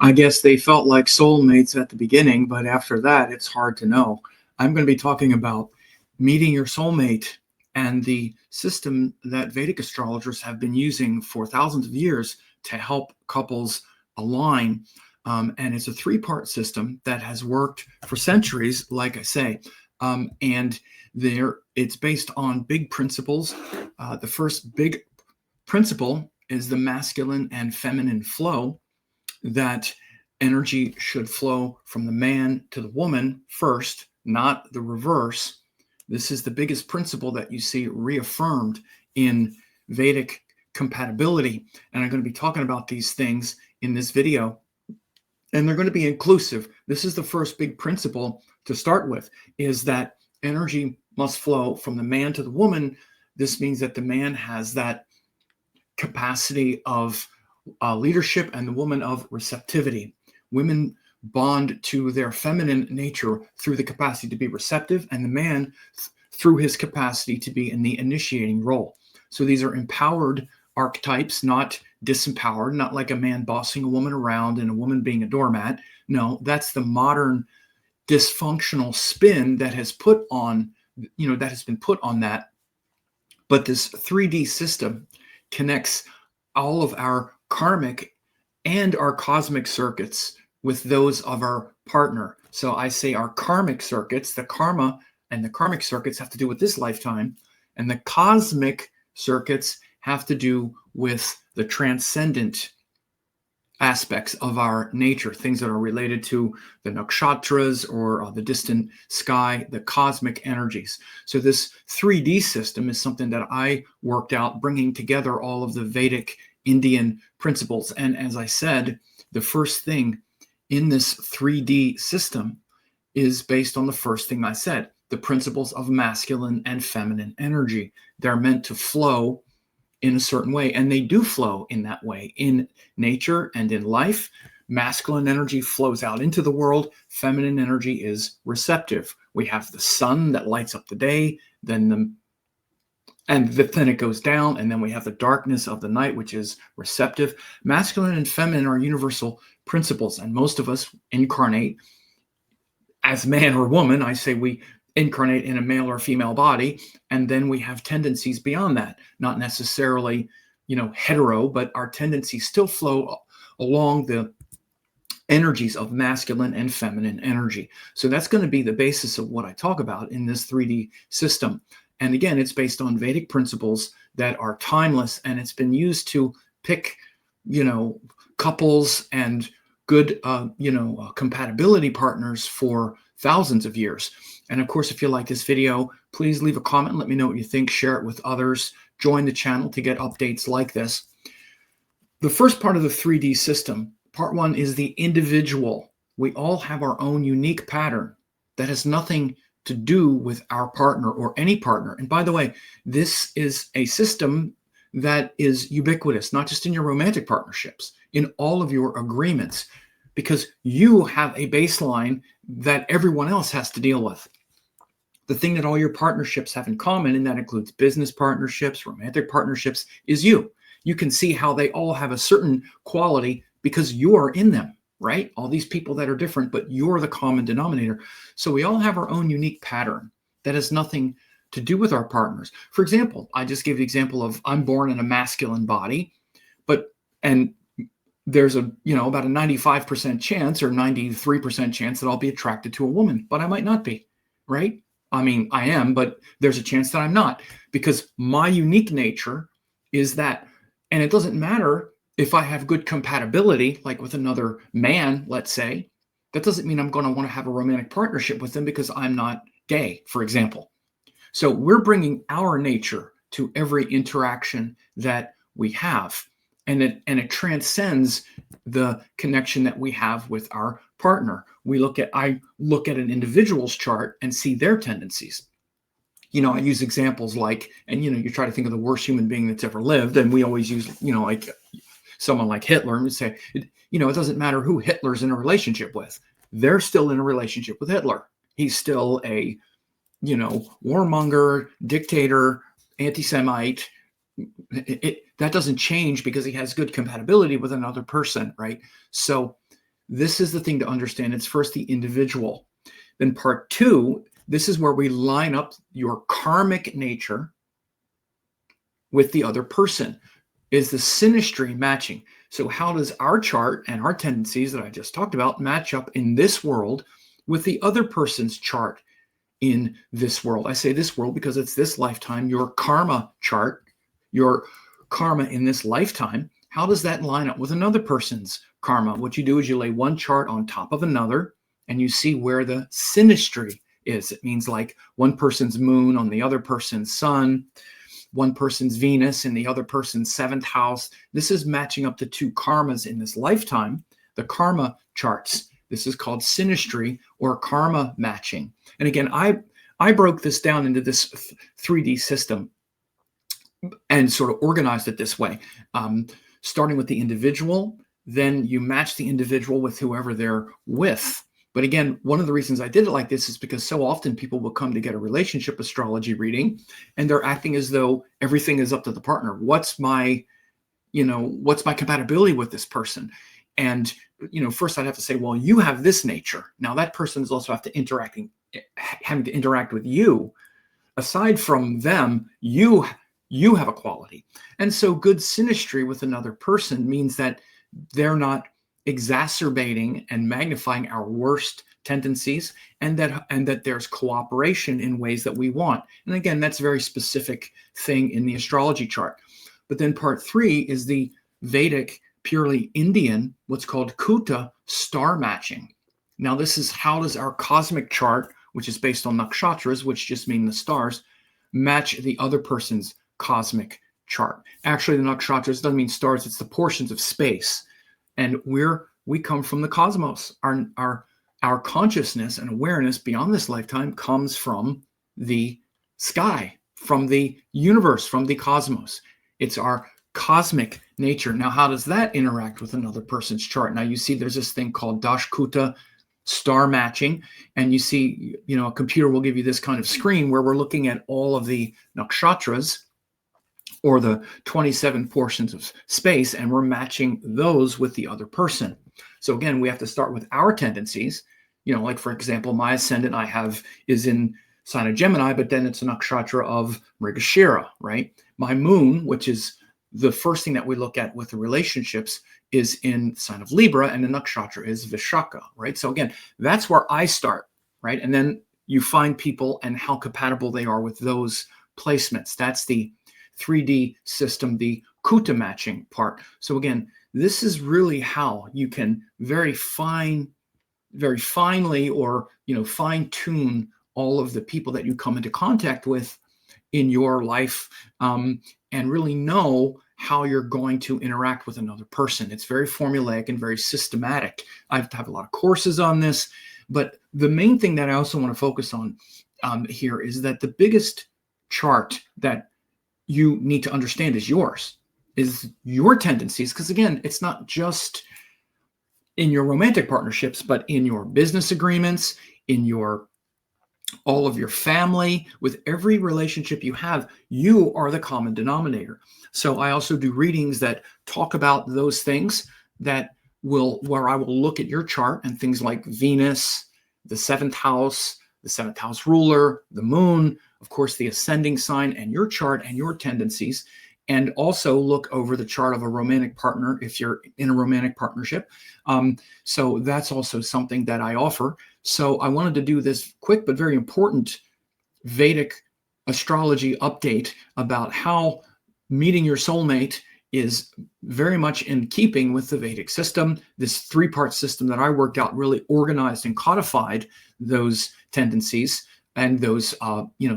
I guess they felt like soulmates at the beginning, but after that, it's hard to know. I'm going to be talking about meeting your soulmate and the system that Vedic astrologers have been using for thousands of years to help couples align. And it's a three-part system that has worked for centuries, like I say. And it's based on big principles. The first big principle is the masculine and feminine flow, that energy should flow from the man to the woman first, not the reverse. This is the biggest principle that you see reaffirmed in Vedic compatibility. And I'm going to be talking about these things in this video. And they're going to be inclusive. This is the first big principle to start with, is that energy must flow from the man to the woman. This means that the man has that capacity of leadership and the woman of receptivity. Women bond to their feminine nature through the capacity to be receptive, and the man through his capacity to be in the initiating role. So these are empowered archetypes, not disempowered, not like a man bossing a woman around and a woman being a doormat. No, that's the modern dysfunctional spin that has put on, that has been put on that. But this 3D system connects all of our karmic and our cosmic circuits with those of our partner. So I say our karmic circuits, the karma and the karmic circuits have to do with this lifetime, and the cosmic circuits have to do with the transcendent aspects of our nature, things that are related to the Nakshatras or the distant sky, the cosmic energies. So this 3D system is something that I worked out, bringing together all of the Vedic Indian principles. And as I said, the first thing in this 3D system is based on the first thing I said, the principles of masculine and feminine energy. They're meant to flow in a certain way, and they do flow in that way in nature and in life. Masculine energy flows out into the world. Feminine energy is receptive. We have the sun that lights up the day, then it goes down, and then we have the darkness of the night, which is receptive. Masculine and feminine are universal principles, and most of us incarnate as man or woman. I say we incarnate in a male or female body, and then we have tendencies beyond that, not necessarily hetero, but our tendencies still flow along the energies of masculine and feminine energy. So that's going to be the basis of what I talk about in this 3D system. And again, it's based on Vedic principles that are timeless, and it's been used to pick couples and good compatibility partners for thousands of years. And of course, if you like this video, please leave a comment. Let me know what you think. Share it with others. Join the channel to get updates like this. The first part of the 3D system, part one, is the individual. We all have our own unique pattern that has nothing to do with our partner or any partner. And by the way, this is a system that is ubiquitous, not just in your romantic partnerships, in all of your agreements, because you have a baseline that everyone else has to deal with. The thing that all your partnerships have in common, and that includes business partnerships, romantic partnerships, is you. You can see how they all have a certain quality because you're in them, right? All these people that are different, but you're the common denominator. So we all have our own unique pattern that has nothing to do with our partners. For example, I just gave the example of I'm born in a masculine body, and there's about a 95% chance or 93% chance that I'll be attracted to a woman, but I might not be, right? I mean, I am, but there's a chance that I'm not, because my unique nature is that, and it doesn't matter if I have good compatibility, like with another man, let's say, that doesn't mean I'm going to want to have a romantic partnership with them because I'm not gay, for example. So we're bringing our nature to every interaction that we have. And it transcends the connection that we have with our partner. I look at an individual's chart and see their tendencies. I use examples like, and you try to think of the worst human being that's ever lived, and we always use, like someone like Hitler and would say, it doesn't matter who Hitler's in a relationship with. They're still in a relationship with Hitler. He's still a, warmonger, dictator, anti-Semite. That doesn't change because he has good compatibility with another person, right? So this is the thing to understand. It's first the individual. Then part 2, this is where we line up your karmic nature with the other person, is the synastry matching. So how does our chart and our tendencies that I just talked about match up in this world with the other person's chart in this world? I say this world because it's this lifetime, your karma chart, your karma in this lifetime. How does that line up with another person's karma? What you do is you lay one chart on top of another and you see where the synastry is. It means like one person's moon on the other person's sun, one person's Venus in the other person's 7th house. This is matching up the 2 karmas in this lifetime, the karma charts. This is called synastry or karma matching. And again, I broke this down into this 3D system and sort of organized it this way, starting with the individual. Then you match the individual with whoever they're with. But again, one of the reasons I did it like this is because so often people will come to get a relationship astrology reading and they're acting as though everything is up to the partner. What's my compatibility with this person? And, first I'd have to say, well, you have this nature. Now that person is also having to interact with you. Aside from them, you have a quality. And so good synastry with another person means that they're not exacerbating and magnifying our worst tendencies, and that there's cooperation in ways that we want. And again, that's a very specific thing in the astrology chart. But then part 3 is the Vedic, purely Indian, what's called Kuta Star Matching. Now this is how does our cosmic chart, which is based on Nakshatras, which just mean the stars, match the other person's cosmic chart. Actually, the Nakshatras doesn't mean stars, it's the portions of space. And we come from the cosmos. Our consciousness and awareness beyond this lifetime comes from the sky, from the universe, from the cosmos. It's our cosmic nature. Now, how does that interact with another person's chart? Now, you see there's this thing called Kuta Star Matching, and you see, a computer will give you this kind of screen where we're looking at all of the nakshatras, or the 27 portions of space, and we're matching those with the other person. So again, we have to start with our tendencies. Like for example, my ascendant is in sign of Gemini, but then it's a nakshatra of Mrigashira, right? My moon, which is the first thing that we look at with the relationships, is in sign of Libra, and the nakshatra is Vishaka, right? So again, that's where I start, right? And then you find people and how compatible they are with those placements. That's the 3D system, the Kuta matching part. So again, this is really how you can very finely or fine tune all of the people that you come into contact with in your life, and really know how you're going to interact with another person. It's very formulaic and very systematic. I have a lot of courses on this, but the main thing that I also want to focus on here is that the biggest chart that you need to understand is your tendencies. Because again, it's not just in your romantic partnerships, but in your business agreements, in all of your family, with every relationship you have, you are the common denominator. So I also do readings that talk about those things where I will look at your chart and things like Venus, the 7th house ruler, the moon, of course, the ascending sign, and your chart and your tendencies, and also look over the chart of a romantic partner if you're in a romantic partnership. So that's also something that I offer. So I wanted to do this quick but very important Vedic astrology update about how meeting your soulmate is very much in keeping with the Vedic system. This 3-part system that I worked out really organized and codified those tendencies and those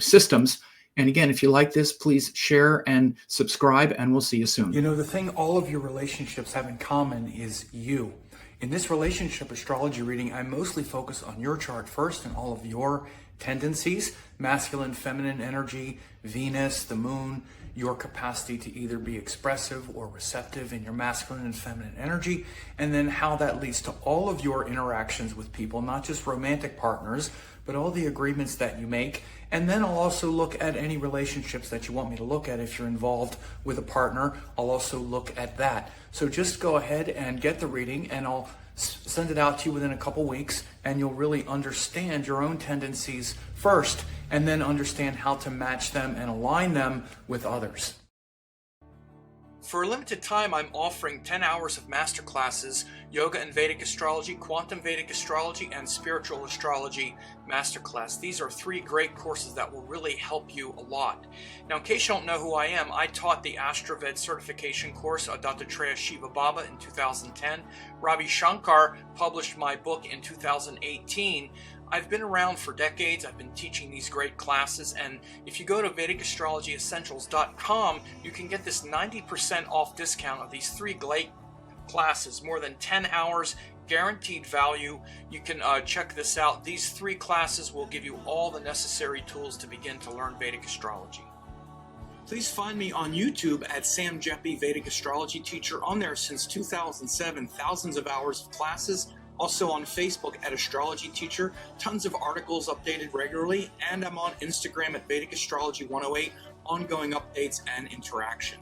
systems. And again, if you like this, please share and subscribe, and we'll see you soon. The thing all of your relationships have in common is you. In this relationship astrology reading, I mostly focus on your chart first and all of your tendencies, masculine, feminine energy, Venus, the moon, your capacity to either be expressive or receptive in your masculine and feminine energy, and then how that leads to all of your interactions with people, not just romantic partners, but all the agreements that you make. And then I'll also look at any relationships that you want me to look at. If you're involved with a partner, I'll also look at that. So just go ahead and get the reading, and I'll send it out to you within a couple weeks, and you'll really understand your own tendencies first, and then understand how to match them and align them with others. For a limited time, I'm offering 10 hours of masterclasses, Yoga and Vedic Astrology, Quantum Vedic Astrology, and Spiritual Astrology Masterclass. These are 3 great courses that will really help you a lot. Now, in case you don't know who I am, I taught the AstroVed certification course, Dattatreya Shiva Baba, in 2010. Ravi Shankar published my book in 2018. I've been around for decades. I've been teaching these great classes, and if you go to VedicAstrologyEssentials.com, you can get this 90% off discount of these 3 great classes, more than 10 hours, guaranteed value. You can check this out. These 3 classes will give you all the necessary tools to begin to learn Vedic astrology. Please find me on YouTube at Sam Jeppy, Vedic Astrology Teacher. On there since 2007, thousands of hours of classes. Also on Facebook at Astrology Teacher, tons of articles updated regularly, and I'm on Instagram at Vedic Astrology 108, ongoing updates and interaction.